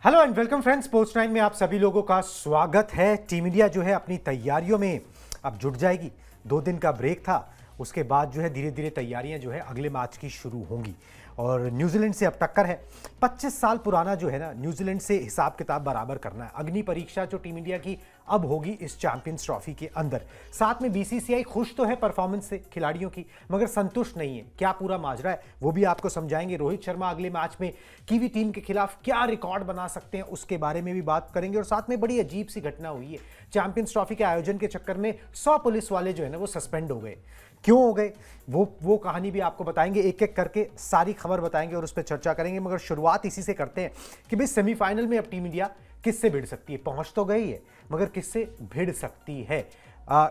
Hello and welcome friends, sports nine में आप सभी लोगों का स्वागत है। टीम इंडिया जो है अपनी तैयारियों में अब जुट जाएगी। 2 दिन का ब्रेक था, उसके बाद जो है धीरे धीरे तैयारियां जो है अगले मैच की शुरू होंगी और न्यूजीलैंड से अब टक्कर है। 25 साल पुराना जो है ना न्यूजीलैंड से हिसाब किताब बराबर करना है। अग्नि परीक्षा जो टीम इंडिया की अब होगी इस चैंपियंस ट्रॉफी के अंदर। साथ में बीसीसीआई खुश तो है परफॉर्मेंस से खिलाड़ियों की, मगर संतुष्ट नहीं है। क्या पूरा माजरा है वो भी आपको समझाएंगे। रोहित शर्मा अगले मैच में कीवी टीम के खिलाफ क्या रिकॉर्ड बना सकते हैं उसके बारे में भी बात करेंगे। और साथ में बड़ी अजीब सी घटना हुई है, चैंपियंस ट्रॉफी के आयोजन के चक्कर में 100 पुलिस वाले जो है ना वो सस्पेंड हो गए। क्यों हो गए वो कहानी भी आपको बताएंगे, एक एक करके सारी खबर बताएंगे और उस पर चर्चा करेंगे। मगर शुरुआत इसी से करते हैं कि भाई सेमीफाइनल में अब टीम इंडिया किससे भिड़ सकती है। पहुंच तो गई है मगर किससे भिड़ सकती है,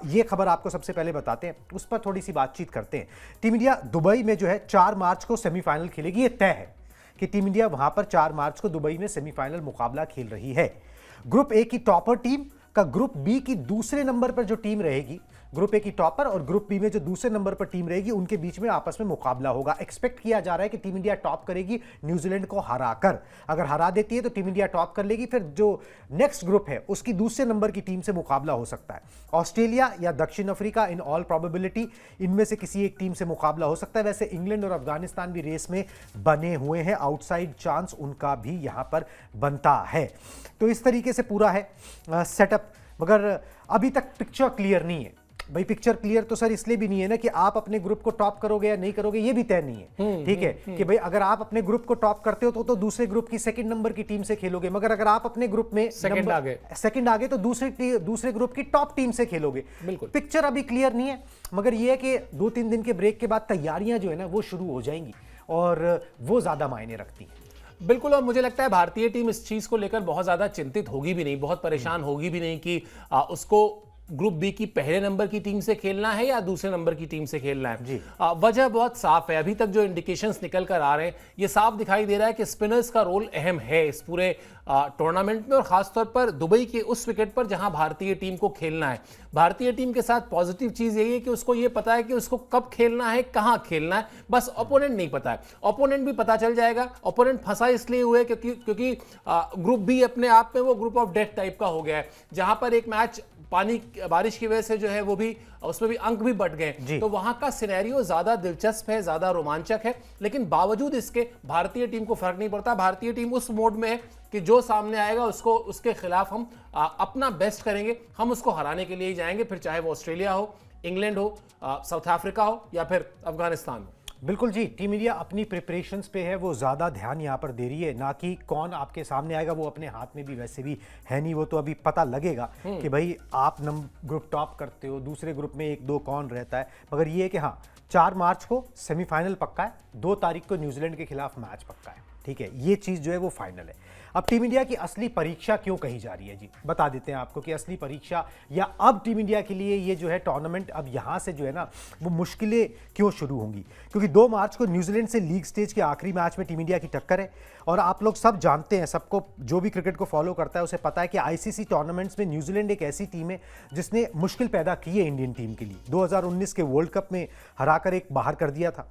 ये खबर आपको सबसे पहले बताते हैं, उस पर थोड़ी सी बातचीत करते हैं। टीम इंडिया दुबई में जो है 4 मार्च को सेमीफाइनल खेलेगी। ये तय है कि टीम इंडिया वहां पर 4 मार्च को दुबई में सेमीफाइनल मुकाबला खेल रही है। ग्रुप ए की टॉपर टीम का ग्रुप बी की दूसरे नंबर पर जो टीम रहेगी, ग्रुप ए की टॉपर और ग्रुप बी में जो दूसरे नंबर पर टीम रहेगी, उनके बीच में आपस में मुकाबला होगा। एक्सपेक्ट किया जा रहा है कि टीम इंडिया टॉप करेगी न्यूजीलैंड को हराकर। अगर हरा देती है तो टीम इंडिया टॉप कर लेगी, फिर जो नेक्स्ट ग्रुप है उसकी दूसरे नंबर की टीम से मुकाबला हो सकता है। ऑस्ट्रेलिया या दक्षिण अफ्रीका, इन ऑल प्रोबेबिलिटी इनमें से किसी एक टीम से मुकाबला हो सकता है। वैसे इंग्लैंड और अफगानिस्तान भी रेस में बने हुए हैं, आउटसाइड चांस उनका भी यहां पर बनता है। तो इस तरीके से पूरा है सेटअप, मगर अभी तक पिक्चर क्लियर नहीं है। भाई पिक्चर क्लियर तो सर इसलिए भी नहीं है ना कि आप अपने ग्रुप को टॉप करोगे या नहीं करोगे, ये भी तय नहीं है। ठीक है कि भाई अगर आप अपने ग्रुप को टॉप करते हो तो दूसरे ग्रुप की सेकंड नंबर की टीम से खेलोगे, मगर अगर आप अपने ग्रुप में सेकंड आ गए तो दूसरे ग्रुप की टॉप टीम से खेलोगे। बिल्कुल पिक्चर अभी क्लियर नहीं है, मगर ये है कि 2-3 दिन के ब्रेक के बाद तैयारियां जो है ना वो शुरू हो जाएंगी और वो ज्यादा मायने रखती हैं। बिल्कुल, और मुझे लगता है भारतीय टीम इस चीज को लेकर बहुत ज्यादा चिंतित होगी भी नहीं, बहुत परेशान होगी भी नहीं कि उसको ग्रुप बी की पहले नंबर की टीम से खेलना है या दूसरे नंबर की टीम से खेलना है। वजह बहुत साफ है। अभी तक जो इंडिकेशंस निकल कर आ रहे हैं, ये साफ दिखाई दे रहा है कि स्पिनर्स का रोल अहम है इस पूरे टूर्नामेंट में, और खासतौर पर दुबई के उस विकेट पर जहां भारतीय टीम को खेलना है। भारतीय टीम के साथ पॉजिटिव चीज यही है कि उसको ये पता है कि उसको कब खेलना है, कहां खेलना है, बस ओपोनेंट नहीं पता है। ओपोनेंट भी पता चल जाएगा। ओपोनेंट फंसा इसलिए हुए क्योंकि ग्रुप बी अपने आप में वो ग्रुप ऑफ डेथ टाइप का हो गया है, जहां पर एक मैच बारिश की वजह से जो है वो भी उसमें भी अंक भी बट गए, तो वहां का सिनेरियो ज्यादा दिलचस्प है, ज्यादा रोमांचक है। लेकिन बावजूद इसके भारतीय टीम को फर्क नहीं पड़ता। भारतीय टीम उस मोड में है कि जो सामने आएगा उसके खिलाफ हम अपना बेस्ट करेंगे, हम उसको हराने के लिए ही जाएंगे, फिर चाहे वो ऑस्ट्रेलिया हो, इंग्लैंड हो, साउथ अफ्रीका हो या फिर अफगानिस्तान हो। बिल्कुल जी, टीम इंडिया अपनी प्रिपरेशंस पे है, वो ज़्यादा ध्यान यहाँ पर दे रही है, ना कि कौन आपके सामने आएगा। वो अपने हाथ में भी वैसे भी है नहीं, वो तो अभी पता लगेगा कि भाई आप ग्रुप टॉप करते हो, दूसरे ग्रुप में 1-2 कौन रहता है। मगर ये है कि हाँ 4 मार्च को सेमीफाइनल पक्का है, 2 तारीख को न्यूजीलैंड के खिलाफ मैच पक्का है। ठीक है, ये चीज़ जो है वो फाइनल है। अब टीम इंडिया की असली परीक्षा क्यों कही जा रही है जी, बता देते हैं आपको कि असली परीक्षा या अब टीम इंडिया के लिए ये जो है टूर्नामेंट अब यहाँ से जो है ना वो मुश्किलें क्यों शुरू होंगी। क्योंकि 2 मार्च को न्यूजीलैंड से लीग स्टेज के आखिरी मैच में टीम इंडिया की टक्कर है। और आप लोग सब जानते हैं, सबको जो भी क्रिकेट को फॉलो करता है उसे पता है कि आईसीसी टूर्नामेंट्स में न्यूजीलैंड एक ऐसी टीम है जिसने मुश्किल पैदा की है इंडियन टीम के लिए। 2019 के वर्ल्ड कप में हराकर एक बाहर कर दिया था।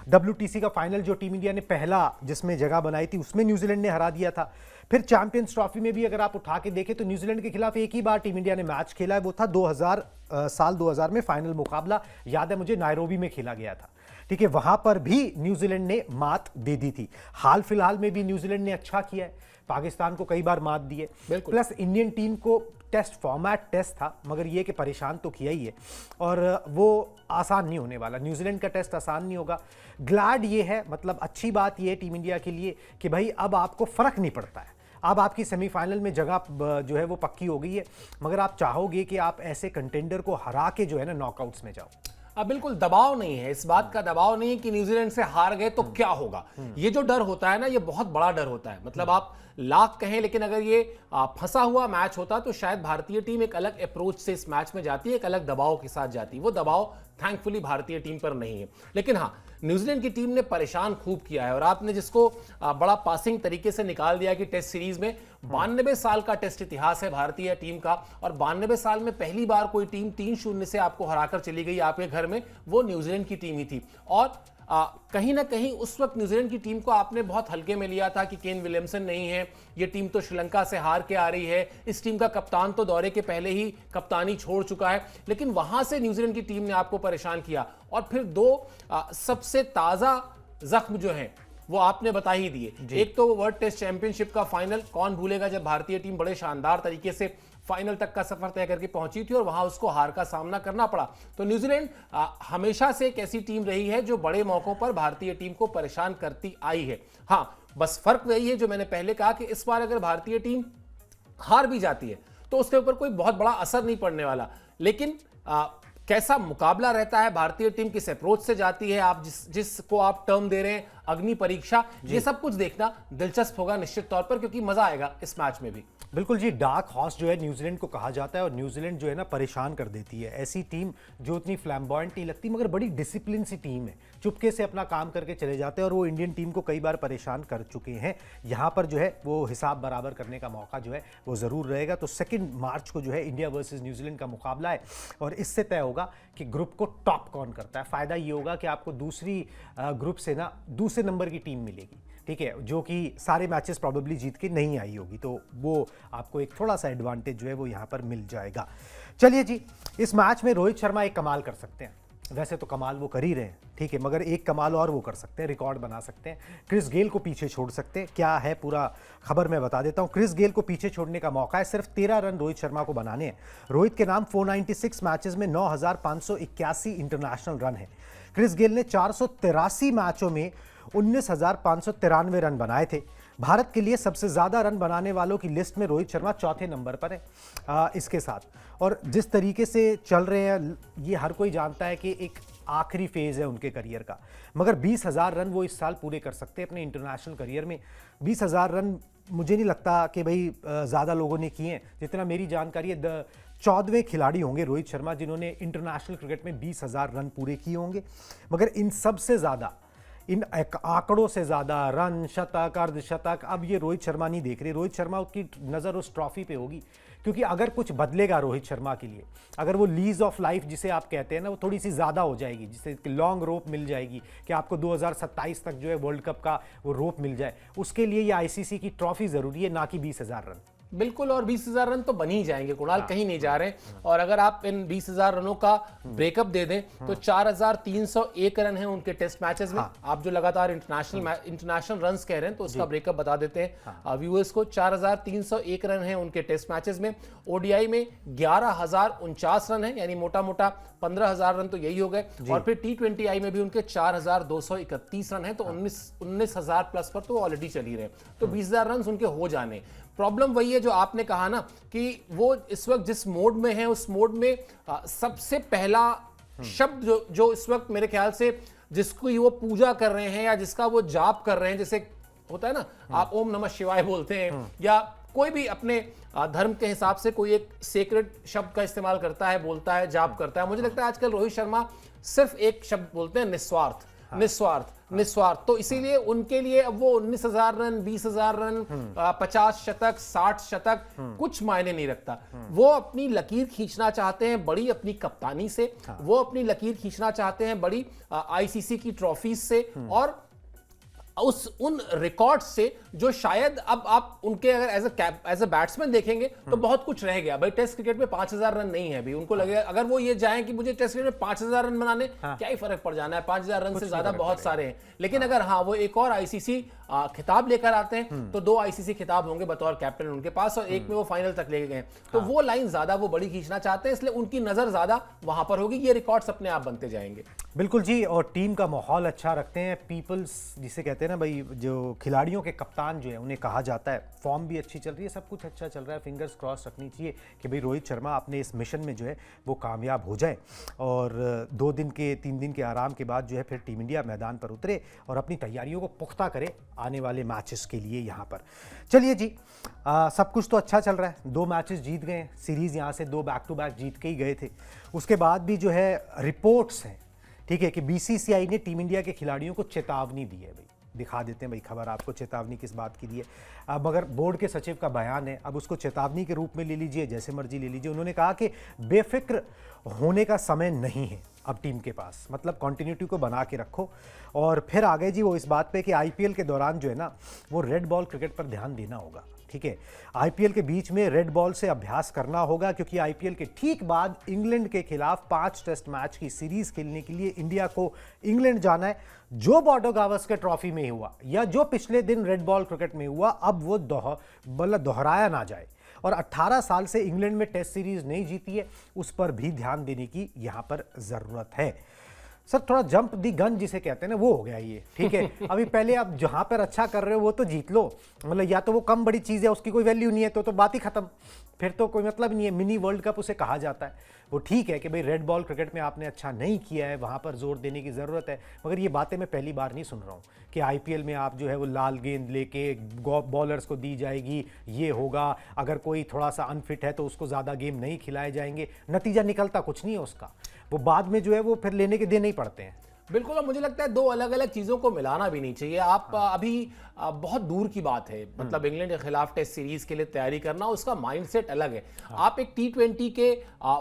WTC का फाइनल जो टीम इंडिया ने पहला जिसमें जगह बनाई थी उसमें न्यूजीलैंड ने हरा दिया था। फिर चैंपियंस ट्रॉफी में भी अगर आप उठा के देखें तो न्यूजीलैंड के खिलाफ एक ही बार टीम इंडिया ने मैच खेला है, वो था 2000 में फाइनल मुकाबला, याद है मुझे, नायरोबी में खेला गया था। ठीक है, वहां पर भी न्यूजीलैंड ने मात दे दी थी। हाल फिलहाल में भी न्यूजीलैंड ने अच्छा किया है, पाकिस्तान को कई बार मात दी है। प्लस इंडियन टीम को टेस्ट फॉर्मेट टेस्ट था, मगर ये कि परेशान तो किया ही है और वो आसान नहीं होने वाला। न्यूजीलैंड का टेस्ट आसान नहीं होगा। ग्लैड ये है, मतलब अच्छी बात ये है टीम इंडिया के लिए कि भाई अब आपको फर्क नहीं पड़ता है, अब आपकी सेमीफाइनल में जगह जो है वो पक्की हो गई है। मगर आप चाहोगे कि आप ऐसे कंटेंडर को हरा के जो है ना नॉकआउट्स में जाओ। अब बिल्कुल दबाव नहीं है, इस बात का दबाव नहीं है कि न्यूजीलैंड से हार गए तो क्या होगा। ये जो डर होता है ना, ये बहुत बड़ा डर होता है। मतलब आप लाख कहें, लेकिन अगर ये फंसा हुआ मैच होता तो शायद भारतीय टीम एक अलग अप्रोच से इस मैच में जाती है, एक अलग दबाव के साथ जाती है। वो दबाव थैंकफुली भारतीय टीम पर नहीं है। लेकिन हाँ, न्यूजीलैंड की टीम ने परेशान खूब किया है और आपने जिसको बड़ा पासिंग तरीके से निकाल दिया कि टेस्ट सीरीज में 92 साल का टेस्ट इतिहास है भारतीय टीम का, और 92 साल में पहली बार कोई टीम 3-0 से आपको हराकर चली गई आपके घर में, वो न्यूजीलैंड की टीम ही थी। और कहीं ना कहीं उस वक्त न्यूजीलैंड की टीम को आपने बहुत हल्के में लिया था कि केन विलियमसन नहीं है, ये टीम तो श्रीलंका से हार के आ रही है, इस टीम का कप्तान तो दौरे के पहले ही कप्तानी छोड़ चुका है। लेकिन वहां से न्यूजीलैंड की टीम ने आपको परेशान किया और फिर दो सबसे ताजा जख्म जो हैं वो आपने बता ही दिए। एक तो वर्ल्ड टेस्ट चैंपियनशिप का फाइनल, कौन भूलेगा जब भारतीय टीम बड़े शानदार तरीके से फाइनल तक का सफर तय करके पहुंची थी और वहां उसको हार का सामना करना पड़ा। तो न्यूजीलैंड हमेशा से एक ऐसी टीम रही है जो बड़े मौकों पर भारतीय टीम को परेशान करती आई है। हाँ, बस फर्क वही है जो मैंने पहले कहा कि इस बार अगर भारतीय टीम हार भी जाती है तो उसके ऊपर कोई बहुत बड़ा असर नहीं पड़ने वाला। लेकिन कैसा मुकाबला रहता है, भारतीय टीम किस अप्रोच से जाती है, आप जिसको आप टर्म दे रहे हैं अग्नि परीक्षा, ये सब कुछ देखना दिलचस्प होगा निश्चित तौर पर, क्योंकि मजा आएगा इस मैच में भी। बिल्कुल जी, डार्क हॉर्स जो है न्यूजीलैंड को कहा जाता है और न्यूजीलैंड जो है ना परेशान कर देती है। ऐसी टीम जो इतनी फ्लैम्बॉयंट नहीं लगती मगर बड़ी डिसिप्लिन सी टीम है, चुपके से अपना काम करके चले जाते हैं और वो इंडियन टीम को कई बार परेशान कर चुके हैं। यहाँ पर जो है वो हिसाब बराबर करने का मौका जो है वो ज़रूर रहेगा। तो 2 मार्च को जो है इंडिया वर्सेस न्यूजीलैंड का मुकाबला है और इससे तय होगा कि ग्रुप को टॉप कौन करता है। फ़ायदा ये होगा कि आपको दूसरी ग्रुप से ना दूसरे नंबर की टीम मिलेगी, ठीक है, जो कि सारे मैचेस प्रॉबेबली जीत के नहीं आई होगी, तो वो आपको एक थोड़ा सा एडवांटेज जो है वो यहाँ पर मिल जाएगा। चलिए जी, इस मैच में रोहित शर्मा एक कमाल कर सकते हैं। वैसे तो कमाल वो कर ही रहे हैं, ठीक है, मगर एक कमाल और वो कर सकते हैं, रिकॉर्ड बना सकते हैं। क्रिस गेल को पीछे छोड़ सकते हैं। क्या है पूरा खबर मैं बता देता हूं। क्रिस गेल को पीछे छोड़ने का मौका है, सिर्फ 13 रन रोहित शर्मा को बनाने हैं। रोहित के नाम 496 मैचेस में 9,581 इंटरनेशनल रन है। क्रिस गेल ने 483 मैचों में 19,593 रन बनाए थे। भारत के लिए सबसे ज़्यादा रन बनाने वालों की लिस्ट में रोहित शर्मा चौथे नंबर पर है इसके साथ। और जिस तरीके से चल रहे हैं ये हर कोई जानता है कि एक आखिरी फेज़ है उनके करियर का, मगर 20,000 रन वो इस साल पूरे कर सकते हैं अपने इंटरनेशनल करियर में। 20,000 रन मुझे नहीं लगता कि भाई ज़्यादा लोगों ने किए हैं। जितना मेरी जानकारी है 14वें खिलाड़ी होंगे रोहित शर्मा जिन्होंने इंटरनेशनल क्रिकेट में 20,000 रन पूरे किए होंगे। मगर इन सबसे ज़्यादा, इन आंकड़ों से ज़्यादा रन, शतक, अर्धशतक अब ये रोहित शर्मा नहीं देख रहे। रोहित शर्मा की नज़र उस ट्रॉफी पे होगी, क्योंकि अगर कुछ बदलेगा रोहित शर्मा के लिए, अगर वो लीज ऑफ लाइफ जिसे आप कहते हैं ना वो थोड़ी सी ज़्यादा हो जाएगी, जिससे लॉन्ग रोप मिल जाएगी कि आपको 2027 तक जो है वर्ल्ड कप का वो रोप मिल जाए, उसके लिए ये आईसीसी की ट्रॉफी ज़रूरी है, ना कि 20,000 रन। बिल्कुल, और 20,000 रन तो बन ही जाएंगे कुणाल, कहीं नहीं जा रहे। और अगर आप इन 20,000 रनों का ब्रेकअप दे दें तो 4,301 रन हैं उनके टेस्ट मैचेस में। आप जो लगातार इंटरनेशनल रन्स कह रहे हैं तो उसका ब्रेकअप बता देते हैं व्यूअर्स को। 4,301 रन हैं उनके टेस्ट मैचेस में। ओडीआई में 11,049 रन है, यानी मोटा मोटा 15,000 रन तो यही हो गए। और फिर T20I में भी उनके 4,231 रन है, तो 19,000 प्लस पर तो ऑलरेडी चल ही रहे। तो 20,000 रन उनके हो जाने। प्रॉब्लम वही है जो आपने कहा ना कि वो इस वक्त जिस मोड में है उस मोड में सबसे पहला शब्द जो इस वक्त मेरे ख्याल से जिसको वो पूजा कर रहे हैं या जिसका वो जाप कर रहे हैं, जैसे होता है ना आप ओम नमः शिवाय बोलते हैं या कोई भी अपने धर्म के हिसाब से कोई एक सेक्रेड शब्द का इस्तेमाल करता है, बोलता है, जाप करता है। मुझे लगता है आजकल रोहित शर्मा सिर्फ एक शब्द बोलते हैं, निस्वार्थ। निस्वार्थ। तो इसीलिए उनके लिए अब वो 19,000 रन, 20,000 रन, 50 शतक, 60 शतक कुछ मायने नहीं रखता। वो अपनी लकीर खींचना चाहते हैं बड़ी अपनी कप्तानी से, वो अपनी लकीर खींचना चाहते हैं बड़ी आईसीसी की ट्रॉफीज से और उन रिकॉर्ड से जो शायद अब आप उनके अगर एज अ बैट्समैन देखेंगे तो बहुत कुछ रह गया। भाई टेस्ट क्रिकेट में 5,000 रन नहीं है अभी, उनको लगेगा अगर वो ये जाएं कि मुझे टेस्ट क्रिकेट में 5,000 रन बनाने, क्या ही फर्क पड़ जाना है, 5,000 रन से ज्यादा बहुत सारे हैं। लेकिन अगर वो एक और आईसीसी खिताब लेकर आते हैं तो 2 आईसीसी खिताब होंगे बतौर कैप्टन उनके पास और एक में वो फाइनल तक लेके गए। तो वो लाइन ज्यादा वो बड़ी खींचना चाहते हैं, इसलिए उनकी नजर ज्यादा वहां पर होगी। ये रिकॉर्ड्स अपने आप बनते जाएंगे। बिल्कुल जी, और टीम का माहौल अच्छा रखते हैं। पीपल्स जिसे कहते हैं ना भाई, जो खिलाड़ियों के कप्तान जो है उन्हें कहा जाता है। फॉर्म भी अच्छी चल रही है, सब कुछ अच्छा चल रहा है। फिंगर्स क्रॉस रखनी चाहिए कि भाई रोहित शर्मा अपने इस मिशन में जो है वो कामयाब हो जाए और 3 दिन के आराम के बाद जो है फिर टीम इंडिया मैदान पर उतरे और अपनी तैयारियों को पुख्ता करे आने वाले मैचेस के लिए यहाँ पर। चलिए जी, सब कुछ तो अच्छा चल रहा है। 2 मैचेस जीत गए, सीरीज़ यहाँ से 2 बैक टू बैक जीत के ही गए थे। उसके बाद भी जो है रिपोर्ट्स हैं, ठीक है, कि बीसीसीआई ने टीम इंडिया के खिलाड़ियों को चेतावनी दी है। भाई दिखा देते हैं भाई खबर आपको, चेतावनी किस बात की दी है। अब मगर बोर्ड के सचिव का बयान है, अब उसको चेतावनी के रूप में ले लीजिए, जैसे मर्जी ले लीजिए। उन्होंने कहा कि बेफिक्र होने का समय नहीं है अब टीम के पास। मतलब कंटिन्यूटी को बना के रखो। और फिर आ गए जी वो इस बात पे कि आईपीएल के दौरान जो है ना वो रेड बॉल क्रिकेट पर ध्यान देना होगा। ठीक है, आईपीएल के बीच में रेड बॉल से अभ्यास करना होगा, क्योंकि आईपीएल के ठीक बाद इंग्लैंड के खिलाफ 5 टेस्ट मैच की सीरीज खेलने के लिए इंडिया को इंग्लैंड जाना है। जो बॉर्डर गावस्कर ट्रॉफी में हुआ या जो पिछले दिन रेड बॉल क्रिकेट में हुआ, अब वो दोहराया ना जाए। और 18 साल से इंग्लैंड में टेस्ट सीरीज नहीं जीती है, उस पर भी ध्यान देने की यहां पर जरूरत है। सर थोड़ा जंप दी गन जिसे कहते हैं ना, वो हो गया ये। ठीक है, अभी पहले आप जहां पर अच्छा कर रहे हो वो तो जीत लो। मतलब या तो वो कम बड़ी चीज़ है, उसकी कोई वैल्यू नहीं है, तो बात ही खत्म, फिर तो कोई मतलब नहीं है। मिनी वर्ल्ड कप उसे कहा जाता है। वो ठीक है कि भाई रेड बॉल क्रिकेट में आपने अच्छा नहीं किया है, वहाँ पर जोर देने की ज़रूरत है। मगर ये बातें मैं पहली बार नहीं सुन रहा हूँ कि आईपीएल में आप जो है वो लाल गेंद लेके बॉलर्स को दी जाएगी, ये होगा, अगर कोई थोड़ा सा अनफिट है तो उसको ज़्यादा गेम नहीं खिलाए जाएंगे। नतीजा निकलता कुछ नहीं है उसका, वो बाद में जो है वो फिर लेने के देने ही पड़ते हैं। बिल्कुल, और मुझे लगता है दो अलग अलग चीजों को मिलाना भी नहीं चाहिए। आप अभी बहुत दूर की बात है, मतलब इंग्लैंड के खिलाफ टेस्ट सीरीज के लिए तैयारी करना, उसका माइंडसेट अलग है। आप एक T20 के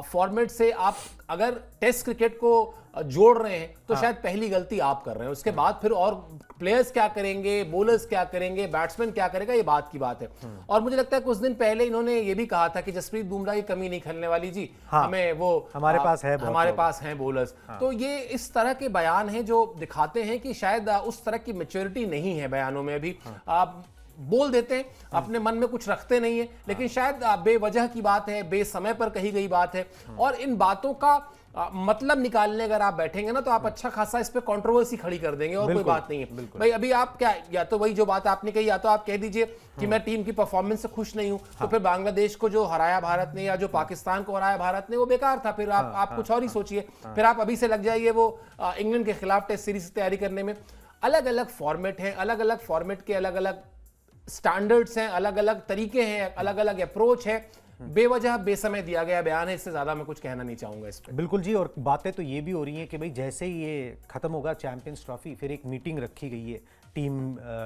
फॉर्मेट से आप अगर टेस्ट क्रिकेट को जोड़ रहे हैं तो शायद पहली गलती आप कर रहे हैं। उसके बाद फिर और प्लेयर्स क्या करेंगे, बॉलर्स क्या करेंगे, बैट्समैन क्या करेगा, ये बात की बात है। और मुझे लगता है कुछ दिन पहले इन्होंने ये भी कहा था कि जसप्रीत बुमराह की कमी नहीं खलने वाली जी। हमें वो हमारे पास है बॉलर्स। तो ये इस तरह के बयान हैं जो दिखाते हैं कि शायद उस तरह की मैच्योरिटी नहीं है बयानों में। अभी आप बोल देते हैं, अपने मन में कुछ रखते नहीं है, लेकिन शायद बेवजह की बात है, बेसमय पर कही गई बात है। और इन बातों का मतलब निकालने अगर आप बैठेंगे ना तो आप अच्छा खासा इस पे कंट्रोवर्सी खड़ी कर देंगे, और कोई बात नहीं है भाई। अभी आप क्या, या तो वही जो बात आपने कही, या तो आप कह दीजिए कि मैं टीम की परफॉर्मेंस से खुश नहीं हूं, तो फिर बांग्लादेश को जो हराया भारत ने या जो पाकिस्तान को हराया भारत ने वो बेकार था। फिर आप कुछ और ही सोचिए। फिर आप अभी से लग जाइए वो इंग्लैंड के खिलाफ टेस्ट सीरीज की तैयारी करने में। अलग अलग फॉर्मेट है, अलग अलग फॉर्मेट के अलग अलग स्टैंडर्ड्स हैं, अलग अलग तरीके हैं, अलग अलग अप्रोच है। बेवजह बेसमय दिया गया बयान है, इससे ज्यादा मैं कुछ कहना नहीं चाहूंगा इस पे। बिल्कुल जी, और बातें तो ये भी हो रही हैं कि भाई जैसे ही ये खत्म होगा चैंपियंस ट्रॉफी, फिर एक मीटिंग रखी गई है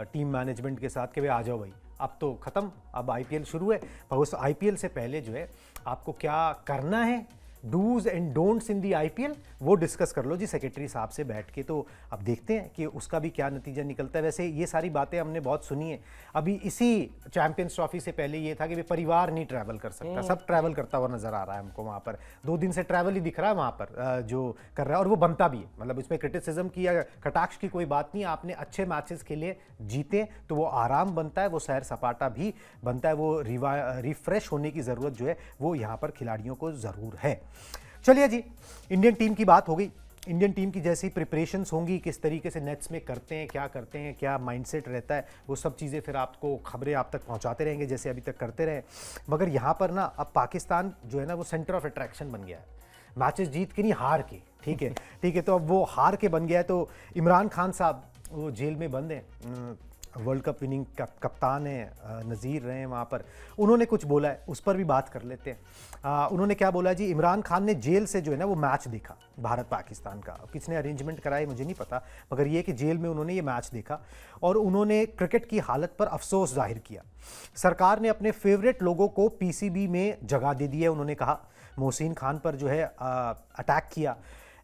टीम मैनेजमेंट के साथ कि भाई आ जाओ भाई, अब तो खत्म, अब आईपीएल शुरू है। पर उस आईपीएल से पहले जो है आपको क्या करना है, dos and don'ts in the IPL, वो डिस्कस कर लो जी सेक्रेटरी साहब से बैठ के। तो अब देखते हैं कि उसका भी क्या नतीजा निकलता है। वैसे ये सारी बातें हमने बहुत सुनी है। अभी इसी चैंपियंस ट्रॉफी से पहले ये था कि परिवार नहीं ट्रैवल कर सकता, सब ट्रैवल करता हुआ नजर आ रहा है हमको। वहाँ पर 2 दिन से ट्रैवल ही दिख रहा है वहाँ पर जो कर रहा है, और वो बनता भी है। मतलब इसमें क्रिटिसिज्म की या कटाक्ष की कोई बात नहीं। आपने अच्छे मैचेस खेले, जीते, तो वो आराम बनता है, वो सैर सपाटा भी बनता है, वो रिफ्रेश होने की ज़रूरत जो है वो यहाँ पर खिलाड़ियों को ज़रूर है। चलिए जी, इंडियन टीम की बात हो गई। इंडियन टीम की जैसी प्रिपरेशंस होंगी, किस तरीके से नेट्स में करते हैं, क्या माइंडसेट रहता है, वो सब चीज़ें फिर आपको खबरें आप तक पहुंचाते रहेंगे जैसे अभी तक करते रहे। मगर यहाँ पर ना अब पाकिस्तान जो है ना वो सेंटर ऑफ अट्रैक्शन बन गया है, मैचेस जीत के नहीं हार के। ठीक है, ठीक है, तो अब वो हार के बन गया है। तो इमरान खान साहब वो जेल में बंद हैं, वर्ल्ड कप विनिंग कप्तान है, नज़ीर रहे हैं वहाँ पर। उन्होंने कुछ बोला है, उस पर भी बात कर लेते हैं। उन्होंने क्या बोला जी, इमरान खान ने जेल से जो है ना वो मैच देखा भारत पाकिस्तान का। किसने अरेंजमेंट कराई मुझे नहीं पता, मगर ये कि जेल में उन्होंने ये मैच देखा और उन्होंने क्रिकेट की हालत पर अफसोस जाहिर किया। सरकार ने अपने फेवरेट लोगों को पीसीबी में जगह दे दी है, उन्होंने कहा। मोहसिन खान पर जो है अटैक किया।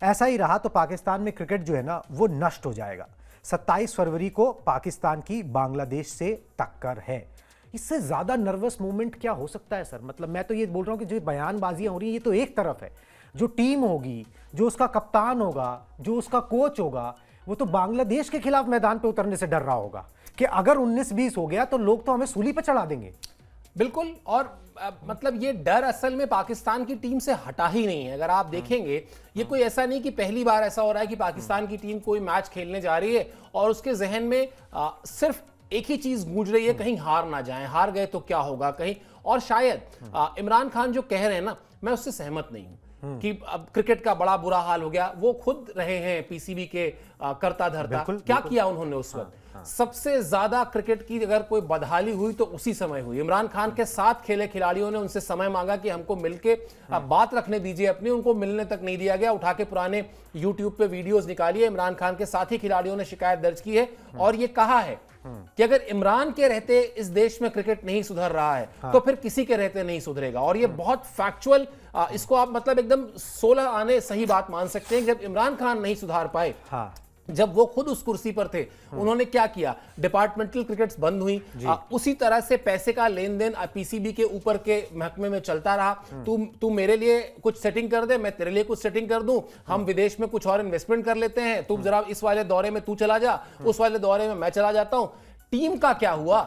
ऐसा ही रहा तो पाकिस्तान में क्रिकेट जो है ना वो नष्ट हो जाएगा। 27 फरवरी को पाकिस्तान की बांग्लादेश से टक्कर है। इससे ज़्यादा नर्वस मोमेंट क्या हो सकता है सर? मतलब मैं तो ये बोल रहा हूँ कि जो बयानबाजियाँ हो रही हैं ये तो एक तरफ है, जो टीम होगी, जो उसका कप्तान होगा, जो उसका कोच होगा, वो तो बांग्लादेश के खिलाफ मैदान पे उतरने से डर रहा होगा कि अगर 19-20 हो गया तो लोग तो हमें सूली पे चढ़ा देंगे। बिल्कुल, और मतलब ये डर असल में पाकिस्तान की टीम से हटा ही नहीं है। अगर आप देखेंगे, ये कोई ऐसा नहीं कि पहली बार ऐसा हो रहा है कि पाकिस्तान की टीम कोई मैच खेलने जा रही है और उसके जहन में सिर्फ एक ही चीज गूंज रही है, कहीं हार ना जाएं, हार गए तो क्या होगा कहीं। और शायद इमरान खान जो कह रहे हैं ना, मैं उससे सहमत नहीं हूं कि अब क्रिकेट का बड़ा बुरा हाल हो गया। वो खुद रहे हैं पीसीबी के करता धरता। क्या किया उन्होंने उस वक्त? सबसे ज्यादा क्रिकेट की अगर कोई बदहाली हुई तो उसी समय हुई। इमरान खान के साथ खेले खिलाड़ियों ने उनसे समय मांगा कि हमको मिलके बात रखने दीजिए अपनी, उनको मिलने तक नहीं दिया गया। उठा के पुराने यूट्यूब पे वीडियोस निकालिए। इमरान खान के साथी खिलाड़ियों ने शिकायत दर्ज की है और ये कहा है कि अगर इमरान के रहते इस देश में क्रिकेट नहीं सुधर रहा है तो फिर किसी के रहते नहीं सुधरेगा। और ये बहुत फैक्चुअल, इसको आप मतलब एकदम 16 आने सही बात मान सकते हैं। जब इमरान खान नहीं सुधार पाए, जब वो खुद उस कुर्सी पर थे, उन्होंने क्या किया, डिपार्टमेंटल क्रिकेट्स बंद हुई, उसी तरह से पैसे का लेन देन पीसीबी के ऊपर के महकमे में चलता रहा। तू मेरे लिए कुछ सेटिंग कर दे, मैं तेरे लिए कुछ सेटिंग कर दूं, हम विदेश में कुछ और इन्वेस्टमेंट कर लेते हैं, तू जरा इस वाले दौरे में तू चला जा, उस वाले दौरे में मैं चला जाता हूं। टीम का क्या हुआ?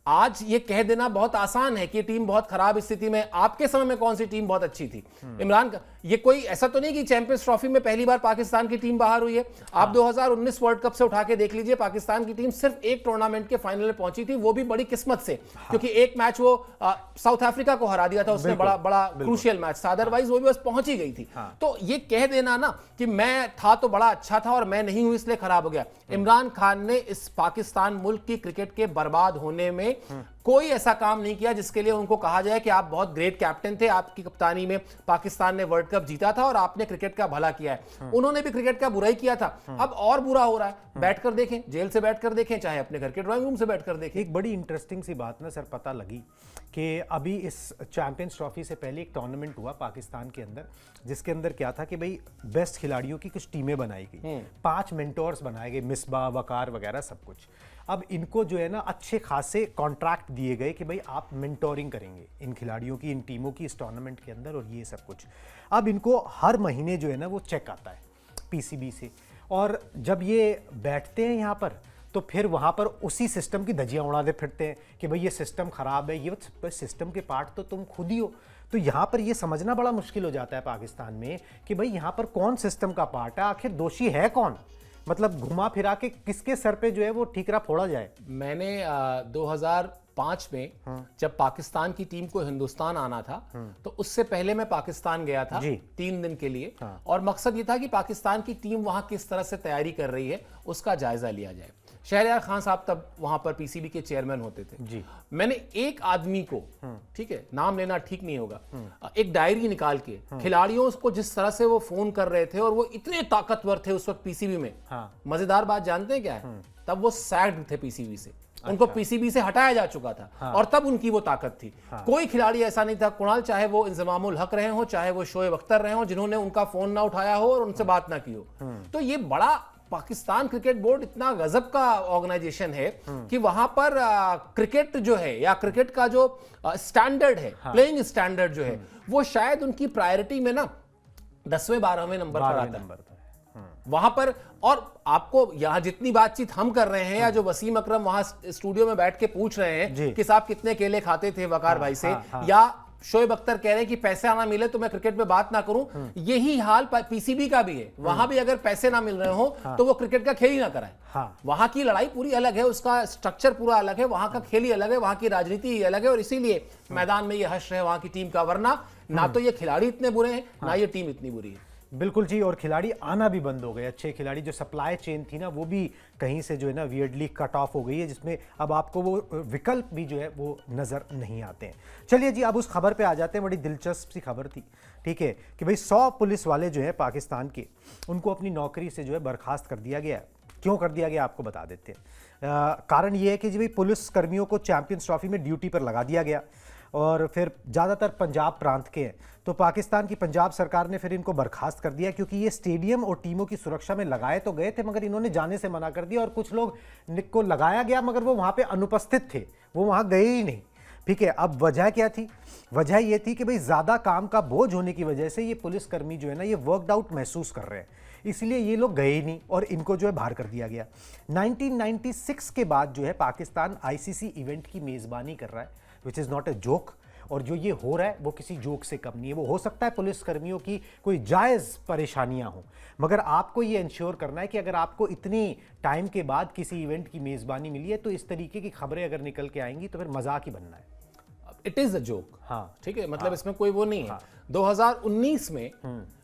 आज ये कह देना बहुत आसान है कि टीम बहुत खराब स्थिति में। आपके समय में कौन सी टीम बहुत अच्छी थी? इमरान का ये कोई ऐसा तो नहीं कि चैंपियंस ट्रॉफी में पहली बार पाकिस्तान की टीम बाहर हुई है। आप 2019 वर्ल्ड कप से उठा के देख लीजिए, पाकिस्तान की टीम सिर्फ एक टूर्नामेंट के फाइनल में पहुंची थी, वो भी बड़ी किस्मत से, क्योंकि एक मैच वो साउथ अफ्रीका को हरा दिया था, उसने बड़ा क्रूशियल मैच था, अदरवाइज वो भी बस पहुंच ही गई थी। तो ये कह देना ना कि मैं था तो बड़ा अच्छा था और मैं नहीं हूं इसलिए खराब हो गया। इमरान खान ने इस पाकिस्तान मुल्क की क्रिकेट के बर्बाद होने में कोई ऐसा काम नहीं किया जिसके लिए उनको कहा जाए कि आप बहुत ग्रेट कैप्टन थे, आपकी कप्तानी में पाकिस्तान ने वर्ल्ड कप जीता था और आपने क्रिकेट का भला किया है। उन्होंने भी क्रिकेट का बुरा ही किया था। अब और बुरा हो रहा है। बैठकर देखें, जेल से बैठकर देखें, चाहे अपने घर के ड्राइंग रूम से बैठकर देखें। एक बड़ी इंटरेस्टिंग सी बात ना सर पता लगी कि अभी इस चैंपियंस ट्रॉफी से पहले एक टूर्नामेंट हुआ पाकिस्तान के अंदर, जिसके अंदर क्या था कि भाई बेस्ट खिलाड़ियों की कुछ टीमें बनाई गई, 5 मेंटोर्स बनाए गए, मिसबा, वकार वगैरह सब कुछ। अब इनको जो है ना अच्छे खासे कॉन्ट्रैक्ट दिए गए कि भाई आप मेंटोरिंग करेंगे इन खिलाड़ियों की, इन टीमों की इस टूर्नामेंट के अंदर, और ये सब कुछ। अब इनको हर महीने जो है ना वो चेक आता है पीसीबी से, और जब ये बैठते हैं यहाँ पर तो फिर वहाँ पर उसी सिस्टम की धज्जियाँ उड़ाते फिरते हैं कि भाई ये सिस्टम ख़राब है, ये सिस्टम के पार्ट तो तुम खुद ही हो। तो यहाँ पर ये समझना बड़ा मुश्किल हो जाता है पाकिस्तान में कि भाई यहाँ पर कौन सिस्टम का पार्ट है, आखिर दोषी है कौन, मतलब घुमा फिरा के किसके सर पे जो है वो ठीकरा फोड़ा जाए। मैंने 2005 में जब पाकिस्तान की टीम को हिंदुस्तान आना था तो उससे पहले मैं पाकिस्तान गया था 3 दिन के लिए, और मकसद ये था कि पाकिस्तान की टीम वहां किस तरह से तैयारी कर रही है उसका जायजा लिया जाए। शहरयार खान साहब तब वहां पर पीसीबी के चेयरमैन होते थे जी। मैंने एक आदमी को, ठीक है नाम लेना ठीक नहीं होगा, एक डायरी निकाल के खिलाड़ियों को जिस तरह से वो फोन कर रहे थे, और वो इतने ताकतवर थे उस वक्त पीसीबी में। मजेदार बात जानते हैं क्या है? तब वो सैक्ड थे पीसीबी से, उनको पीसीबी से हटाया जा चुका था, और तब उनकी वो ताकत थी। कोई खिलाड़ी ऐसा नहीं था कुणाल, चाहे वो इंजमामुल हक रहे हो, चाहे वो शोएब अख्तर रहे हो, जिन्होंने उनका फोन ना उठाया हो और उनसे बात ना की हो। तो ये बड़ा पाकिस्तान क्रिकेट बोर्ड इतना गजब का ऑर्गेनाइजेशन है कि वहां पर क्रिकेट जो है या क्रिकेट का जो स्टैंडर्ड है, प्लेइंग स्टैंडर्ड जो है, वो शायद उनकी प्रायोरिटी में ना 10वें 12वें नंबर पर आता है वहां पर। और आपको यहां जितनी बातचीत हम कर रहे हैं या जो वसीम अकरम वहां स्टूडियो में बैठ के पूछ रहे हैं कि साहब कितने केले खाते थे वकार भाई से, या शोएब अख्तर कह रहे हैं कि पैसे ना मिले तो मैं क्रिकेट में बात ना करूं, यही हाल पीसीबी का भी है। वहां भी अगर पैसे ना मिल रहे हो तो वो क्रिकेट का खेल ही ना कराए। वहां की लड़ाई पूरी अलग है, उसका स्ट्रक्चर पूरा अलग है, वहां का खेल ही अलग है, वहां की राजनीति ही अलग है, और इसीलिए मैदान में ये हश्र है वहां की टीम का। वरना ना तो ये खिलाड़ी इतने बुरे हैं, ना ये टीम इतनी बुरी है। बिल्कुल जी, और खिलाड़ी आना भी बंद हो गए। अच्छे खिलाड़ी, जो सप्लाई चेन थी ना वो भी कहीं से जो है ना वियर्डली कट ऑफ हो गई है, जिसमें अब आपको वो विकल्प भी जो है वो नज़र नहीं आते हैं। चलिए जी, अब उस खबर पे आ जाते हैं। बड़ी दिलचस्प सी खबर थी, ठीक है, कि भाई 100 पुलिस वाले जो है पाकिस्तान के, उनको अपनी नौकरी से जो है बर्खास्त कर दिया गया है। क्यों कर दिया गया आपको बता देते हैं। कारण ये है कि जी भाई पुलिस कर्मियों को चैंपियंस ट्रॉफी में ड्यूटी पर लगा दिया गया, और फिर ज़्यादातर पंजाब प्रांत के हैं, तो पाकिस्तान की पंजाब सरकार ने फिर इनको बर्खास्त कर दिया, क्योंकि ये स्टेडियम और टीमों की सुरक्षा में लगाए तो गए थे मगर इन्होंने जाने से मना कर दिया, और कुछ लोग को लगाया गया मगर वो वहाँ पे अनुपस्थित थे, वो वहाँ गए ही नहीं। ठीक है, अब वजह क्या थी? वजह ये थी कि भाई ज़्यादा काम का बोझ होने की वजह से ये पुलिसकर्मी जो है ना ये वर्कड आउट महसूस कर रहे हैं, इसलिए ये लोग गए ही नहीं और इनको जो है बाहर कर दिया गया। 1996 के बाद जो है पाकिस्तान आईसीसी इवेंट की मेज़बानी कर रहा है, which is not a joke, और जो ये हो रहा है वो किसी जोक से कम नहीं है। वो हो सकता है पुलिसकर्मियों की कोई जायज़ परेशानियां हों, मगर आपको ये इंश्योर करना है कि अगर आपको इतनी टाइम के बाद किसी इवेंट की मेज़बानी मिली है तो इस तरीके की खबरें अगर निकल के आएंगी तो फिर मजाक ही बनना है। इट इज़ अ जोक, हाँ ठीक है, मतलब इसमें कोई वो नहीं है। 2019 में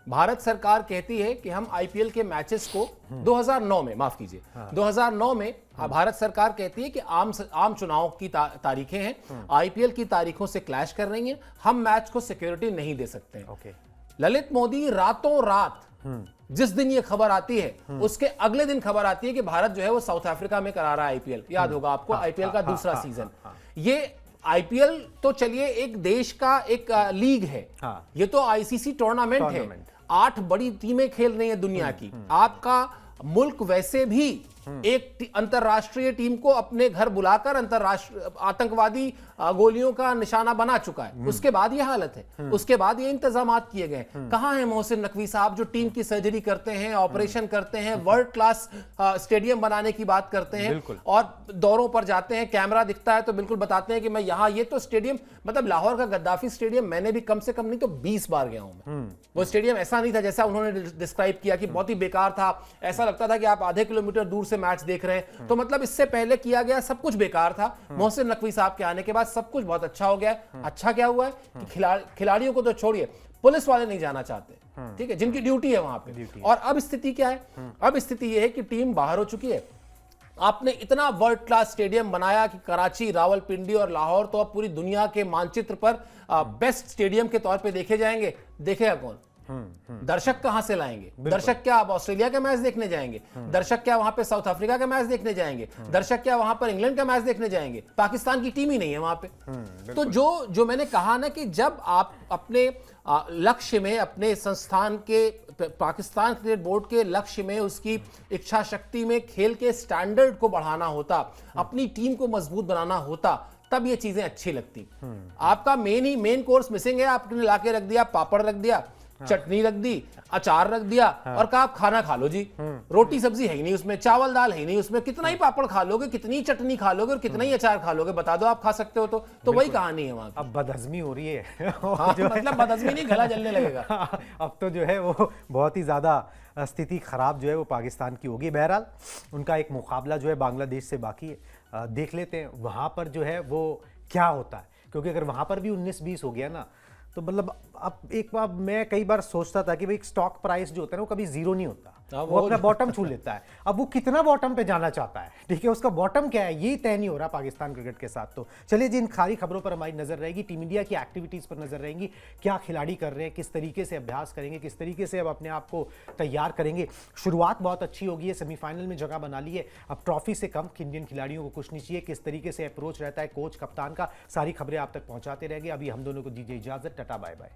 भारत सरकार कहती है कि हम आईपीएल के मैचेस को 2009 में, माफ कीजिए, 2009 में भारत सरकार कहती है कि आम चुनाव की तारीखें हैं, आईपीएल की तारीखों से क्लैश कर रही हैं, हम मैच को सिक्योरिटी नहीं दे सकते हैं। ओके। ललित मोदी रातों रात जिस दिन ये खबर आती है उसके अगले दिन खबर आती है कि भारत जो है वो साउथ अफ्रीका में करा रहा है आईपीएल। याद होगा आपको, आईपीएल का दूसरा सीजन। ये आईपीएल तो चलिए एक देश का एक लीग है, ये तो आईसीसी टूर्नामेंट है। 8 बड़ी टीमें खेल रही है दुनिया की। आपका मुल्क वैसे भी एक अंतरराष्ट्रीय टीम को अपने घर बुलाकर अंतरराष्ट्रीय आतंकवादी गोलियों का निशाना बना चुका है। उसके बाद ये हालत है, उसके बाद ये इंतजाम किए गए। कहां है मोहसिन नकवी साहब जो टीम की सर्जरी करते हैं, ऑपरेशन करते हैं, वर्ल्ड क्लास स्टेडियम बनाने की बात करते हैं और दौरों पर जाते हैं, कैमरा दिखता है तो बिल्कुल बताते हैं कि मैं यहां, ये तो स्टेडियम मतलब लाहौर का गद्दाफी स्टेडियम मैंने भी कम से कम नहीं तो 20 बार गया हूं मैं। वो स्टेडियम ऐसा नहीं था जैसा उन्होंने डिस्क्राइब किया कि बहुत ही बेकार था, ऐसा लगता था कि आप आधे किलोमीटर दूर से मैच देख रहे हैं। तो मतलब इससे पहले किया गया सब कुछ बेकार था। मोहसिन नकवी साहब के आने के बाद सब कुछ बहुत अच्छा हो गया है। अच्छा क्या हुआ है कि खिलाड़ियों को तो छोड़िए, पुलिस वाले नहीं जाना चाहते, ठीक है, जिनकी ड्यूटी है वहां पे। और अब स्थिति क्या है? अब स्थिति यह है कि टीम बाहर हो चुकी है। आपने इतना वर्ल्ड क्लास स्टेडियम बनाया कि कराची, रावलपिंडी और लाहौर तो अब पूरी दुनिया के मानचित्र पर बेस्ट स्टेडियम के तौर पे देखे जाएंगे। देखेगा कौन? दर्शक कहां से लाएंगे? दर्शक क्या अब ऑस्ट्रेलिया का मैच देखने जाएंगे? दर्शक क्या वहां पे साउथ अफ्रीका का मैच देखने जाएंगे? दर्शक क्या वहां पर इंग्लैंड का मैच देखने जाएंगे? पाकिस्तान की टीम ही नहीं है वहां पे। तो जो मैंने कहा ना कि जब आप अपने लक्ष्य में, अपने संस्थान के, पाकिस्तान क्रिकेट बोर्ड के लक्ष्य में, उसकी इच्छा शक्ति में खेल के स्टैंडर्ड को बढ़ाना होता, अपनी टीम को मजबूत बनाना होता, तब ये चीजें अच्छी लगती। आपका मेन कोर्स मिसिंग है। आपने लाके रख दिया, पापड़ रख दिया, चटनी रख दी, अचार रख दिया और कहा आप खाना खा लो जी। रोटी सब्जी है ही नहीं उसमें, चावल दाल है ही नहीं उसमें, कितना ही पापड़ खा लोगे, कितनी चटनी खा लोगे और कितना ही अचार खा लोगे, बता दो आप खा सकते हो तो वही कहानी है वहां। अब बदहजमी हो रही है। मतलब बदहजमी नहीं, गला जलने लगेगा। अब तो जो है वो बहुत ही ज्यादा स्थिति खराब जो है वो पाकिस्तान की होगी। बहरहाल उनका एक मुकाबला जो है बांग्लादेश से बाकी है, देख लेते हैं वहां पर जो है वो क्या होता है, क्योंकि अगर वहां पर भी 19-20 हो गया ना तो मतलब अब एक बार मैं कई बार सोचता था कि भाई स्टॉक प्राइस जो होता है ना वो कभी जीरो नहीं होता, वो अपना बॉटम छू लेता है। अब वो कितना बॉटम पे जाना चाहता है, ठीक है, उसका बॉटम क्या है ये तय नहीं हो रहा पाकिस्तान क्रिकेट के साथ। तो चलिए जी, इन सारी खबरों पर हमारी नजर रहेगी, टीम इंडिया की एक्टिविटीज पर नजर रहेंगी, क्या खिलाड़ी कर रहे हैं, किस तरीके से अभ्यास करेंगे, किस तरीके से अब अपने आप को तैयार करेंगे। शुरुआत बहुत अच्छी होगी है, सेमीफाइनल में जगह बना ली है, अब ट्रॉफी से कम इंडियन खिलाड़ियों को कुछ नहीं चाहिए। किस तरीके से अप्रोच रहता है कोच कप्तान का, सारी खबरें आप तक पहुंचाते रहेंगे। अभी हम दोनों को दीजिए इजाजत, टाटा बाय बाय।